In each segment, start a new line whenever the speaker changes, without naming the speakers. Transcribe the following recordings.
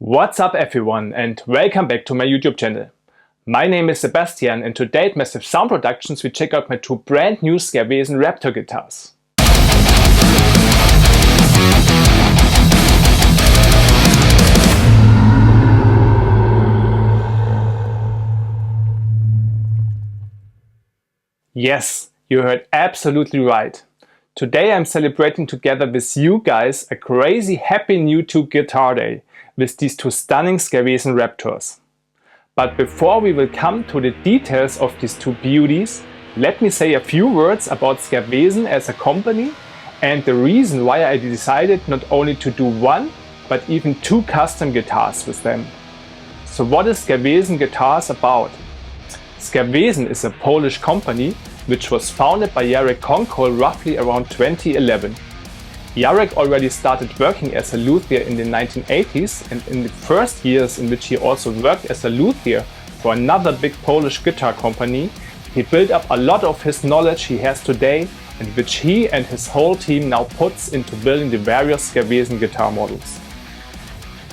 What's up everyone and welcome back to my YouTube channel. My name is Sebastian and today at Massive Sound Productions we check out my two brand new Skervesen Raptor guitars. Yes, you heard absolutely right. Today I'm celebrating together with you guys a crazy happy new to guitar day with these two stunning Skervesen Raptors. But before we will come to the details of these two beauties, let me say a few words about Skervesen as a company and the reason why I decided not only to do one, but even two custom guitars with them. So what is Skervesen Guitars about? Skervesen is a Polish company which was founded by Jarek Konkol roughly around 2011. Jarek already started working as a luthier in the 1980s, and in the first years in which he also worked as a luthier for another big Polish guitar company, he built up a lot of his knowledge he has today and which he and his whole team now puts into building the various Skervesen guitar models.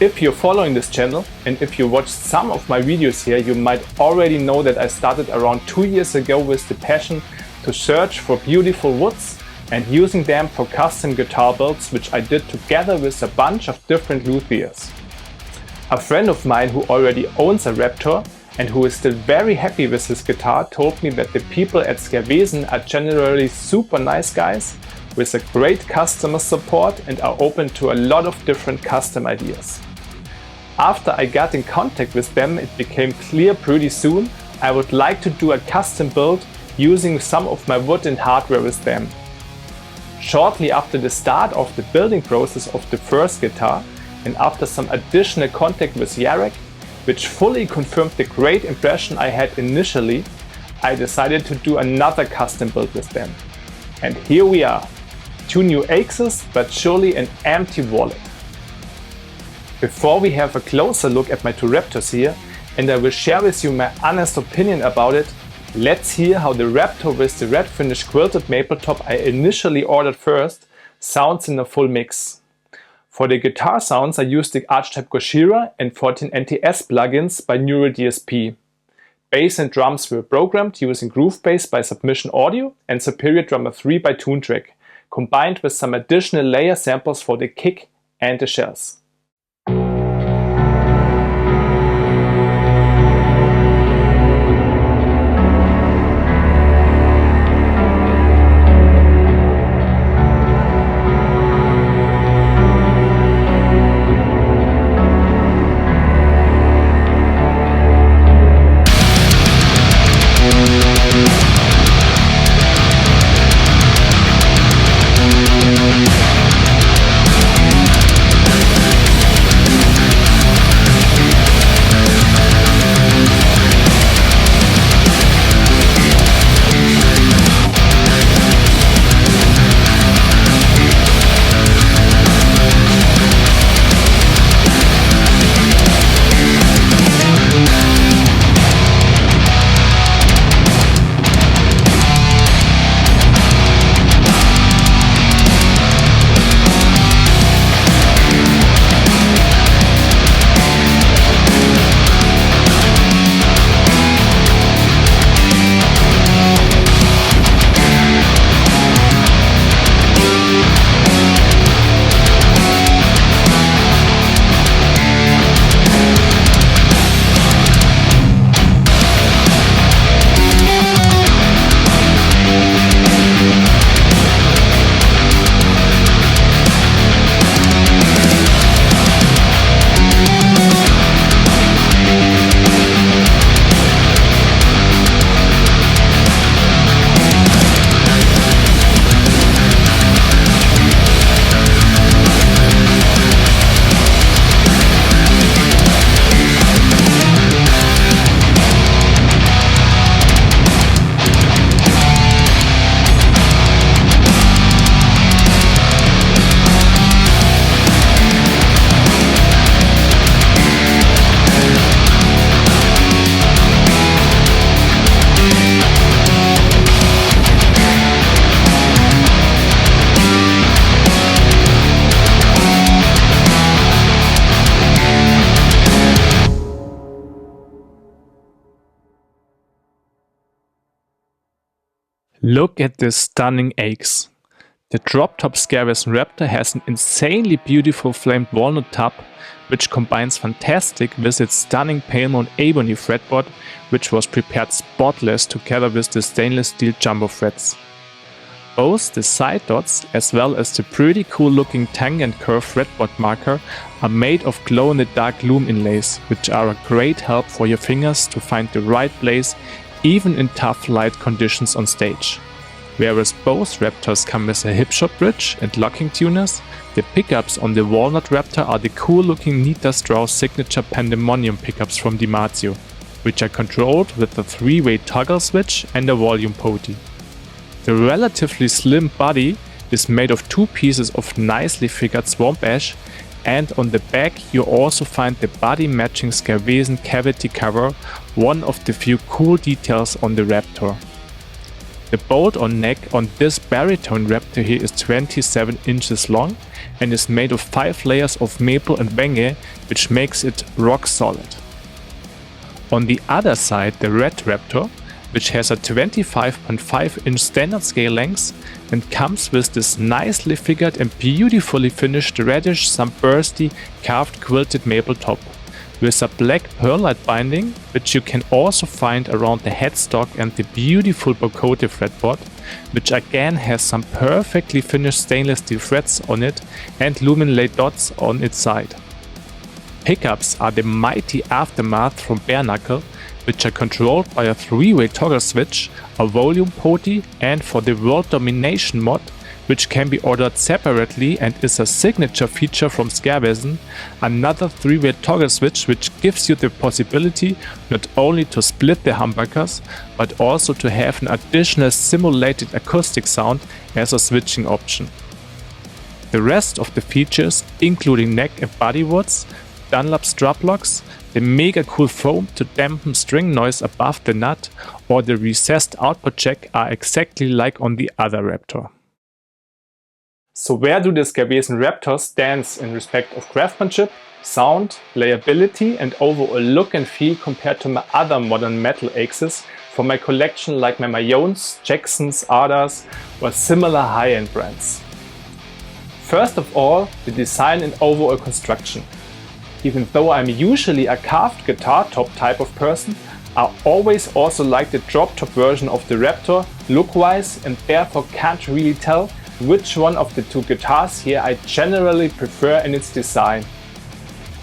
If you're following this channel and if you watched some of my videos here, you might already know that I started around 2 years ago with the passion to search for beautiful woods and using them for custom guitar builds, which I did together with a bunch of different luthiers. A friend of mine who already owns a Raptor and who is still very happy with his guitar told me that the people at Skervesen are generally super nice guys with a great customer support and are open to a lot of different custom ideas. After I got in contact with them, it became clear pretty soon I would like to do a custom build using some of my wood and hardware with them. Shortly after the start of the building process of the first guitar and after some additional contact with Jarek, which fully confirmed the great impression I had initially, I decided to do another custom build with them. And here we are. 2 new axes, but surely an empty wallet. Before we have a closer look at my two Raptors here, and I will share with you my honest opinion about it, let's hear how the Raptor with the red finish quilted maple top I initially ordered first sounds in a full mix. For the guitar sounds I used the Archetype Gojira and 14 NTS plugins by Neural DSP. Bass and drums were programmed using Groove Bass by Submission Audio and Superior Drummer 3 by Toontrack, combined with some additional layer samples for the kick and the shells. Look at this stunning axe. The drop-top Skervesen Raptor has an insanely beautiful flamed walnut top, which combines fantastic with its stunning pale ebony fretboard, which was prepared spotless together with the stainless steel jumbo threads. Both the side dots as well as the pretty cool looking tang and curve fretboard marker are made of glow-in-the-dark loom inlays, which are a great help for your fingers to find the right place even in tough light conditions on stage. Whereas both Raptors come with a hipshot bridge and locking tuners, the pickups on the Walnut Raptor are the cool looking Nita Strauss signature Pandemonium pickups from DiMarzio, which are controlled with a 3-way toggle switch and a volume potty. The relatively slim body is made of 2 pieces of nicely figured swamp ash, and on the back you also find the body matching Skervesen cavity cover, one of the few cool details on the Raptor. The bolt-on neck on this baritone Raptor here is 27 inches long and is made of 5 layers of maple and wenge, which makes it rock solid. On the other side, the red Raptor, which has a 25.5 inch standard scale length and comes with this nicely figured and beautifully finished reddish sunbursty carved quilted maple top, with a black perlite binding, which you can also find around the headstock, and the beautiful Bocote fretboard, which again has some perfectly finished stainless steel threads on it and lumen-laid dots on its side. Pickups are the mighty Aftermath from Bare Knuckle, which are controlled by a 3-way toggle switch, a volume potty, and for the World Domination mod, which can be ordered separately and is a signature feature from Skervesen, another 3-way toggle switch which gives you the possibility not only to split the humbuckers, but also to have an additional simulated acoustic sound as a switching option. The rest of the features, including neck and body woods, Dunlop strap locks, the mega cool foam to dampen string noise above the nut, or the recessed output jack are exactly like on the other Raptor. So where do the Skervesen Raptors stand in respect of craftsmanship, sound, layability and overall look and feel compared to my other modern metal axes from my collection like my Mayones, Jacksons, Ardas or similar high-end brands? First of all, the design and overall construction. Even though I'm usually a carved guitar top type of person, I always also like the drop top version of the Raptor look-wise, and therefore can't really tell which one of the 2 guitars here I generally prefer in its design.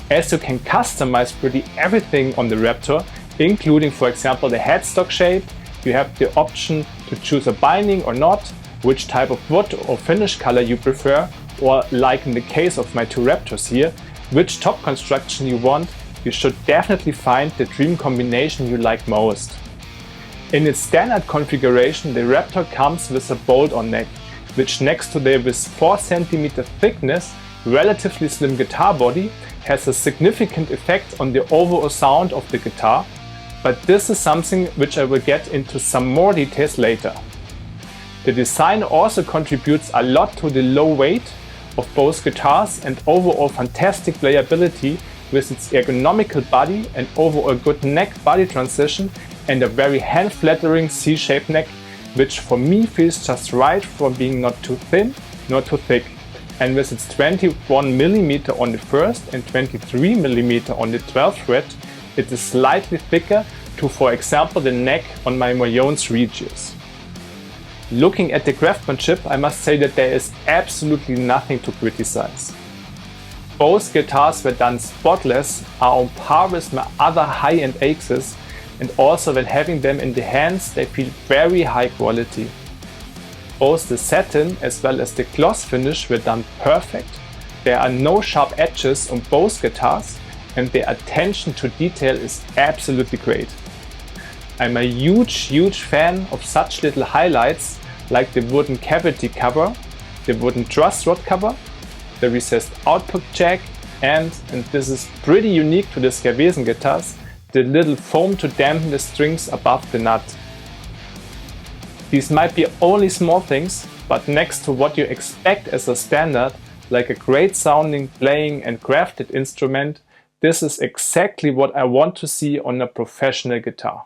As you can customize pretty everything on the Raptor, including for example the headstock shape, you have the option to choose a binding or not, which type of wood or finish color you prefer, or like in the case of my 2 Raptors here, which top construction you want. You should definitely find the dream combination you like most. In its standard configuration, the Raptor comes with a bolt-on neck, which next to the with 4 cm thickness, relatively slim guitar body, has a significant effect on the overall sound of the guitar, but this is something which I will get into some more details later. The design also contributes a lot to the low weight of both guitars and overall fantastic playability with its ergonomical body and overall good neck-body transition and a very hand-flattering C-shaped neck, which for me feels just right from being not too thin nor too thick, and with its 21mm on the 1st and 23mm on the 12th fret, it is slightly thicker to, for example, the neck on my Mayones Regios. Looking at the craftsmanship, I must say that there is absolutely nothing to criticize. Both guitars were done spotless, are on par with my other high-end axes, and also when having them in the hands they feel very high quality. Both the satin as well as the gloss finish were done perfect. There are no sharp edges on both guitars and the attention to detail is absolutely great. I'm a huge fan of such little highlights like the wooden cavity cover, the wooden truss rod cover, the recessed output jack and this is pretty unique to the Skervesen guitars, the little foam to dampen the strings above the nut. These might be only small things, but next to what you expect as a standard, like a great sounding, playing and crafted instrument, this is exactly what I want to see on a professional guitar.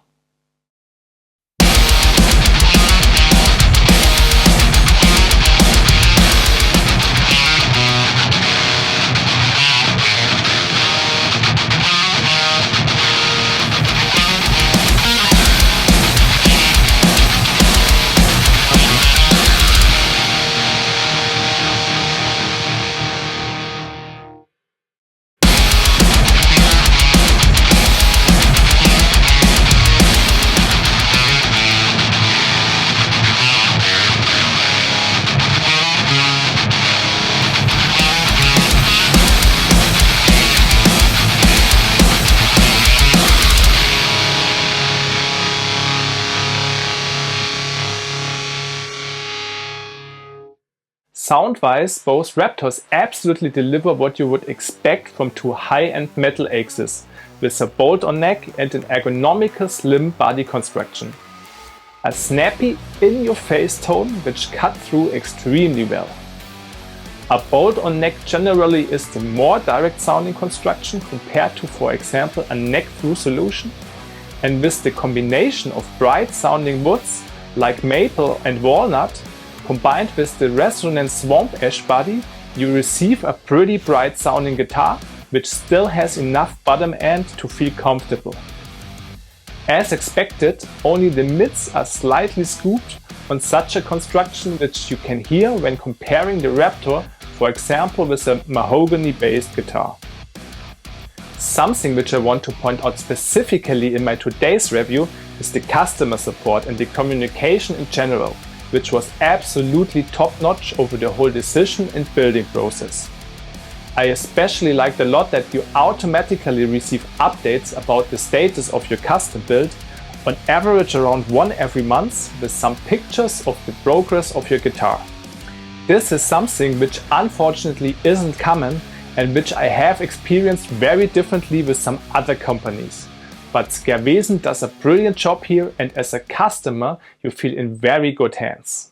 Sound-wise, both Raptors absolutely deliver what you would expect from two high-end metal axes, with a bolt-on neck and an ergonomical slim body construction. A snappy, in-your-face tone which cut through extremely well. A bolt-on neck generally is the more direct sounding construction compared to, for example, a neck-through solution, and with the combination of bright sounding woods like maple and walnut, combined with the resonant swamp ash body, you receive a pretty bright sounding guitar which still has enough bottom end to feel comfortable. As expected, only the mids are slightly scooped on such a construction, which you can hear when comparing the Raptor, for example, with a mahogany based guitar. Something which I want to point out specifically in my today's review is the customer support and the communication in general, which was absolutely top-notch over the whole decision and building process. I especially liked a lot that you automatically receive updates about the status of your custom build, on average around one every month, with some pictures of the progress of your guitar. This is something which unfortunately isn't common and which I have experienced very differently with some other companies. But Skervesen does a brilliant job here, and as a customer you feel in very good hands.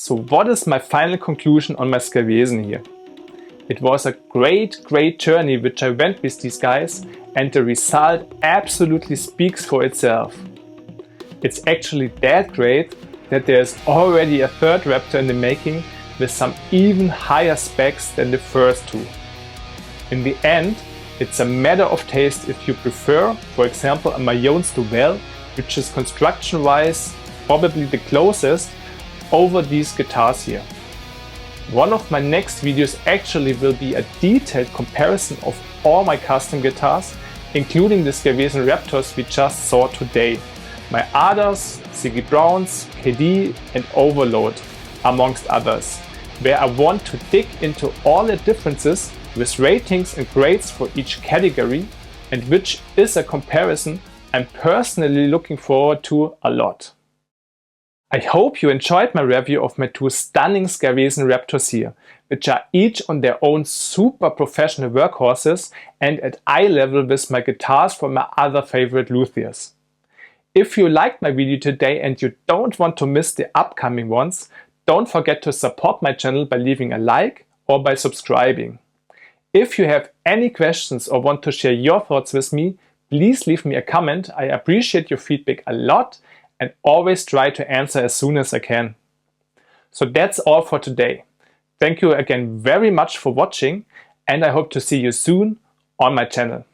So what is my final conclusion on my Skervesen here? It was a great journey which I went with these guys, and the result absolutely speaks for itself. It's actually that great that there's already a third Raptor in the making with some even higher specs than the first two. In the end, it's a matter of taste if you prefer, for example, a Mayones Duvel, which is construction-wise probably the closest, over these guitars here. One of my next videos actually will be a detailed comparison of all my custom guitars, including the Skervesen Raptors we just saw today, my others, Ziggy Browns, KD and Overload, amongst others, where I want to dig into all the differences with ratings and grades for each category, and which is a comparison I'm personally looking forward to a lot. I hope you enjoyed my review of my two stunning Skervesen Raptors here, which are each on their own super professional workhorses and at eye level with my guitars from my other favorite luthiers. If you liked my video today and you don't want to miss the upcoming ones, don't forget to support my channel by leaving a like or by subscribing. If you have any questions or want to share your thoughts with me, please leave me a comment. I appreciate your feedback a lot and always try to answer as soon as I can. So that's all for today. Thank you again very much for watching, and I hope to see you soon on my channel.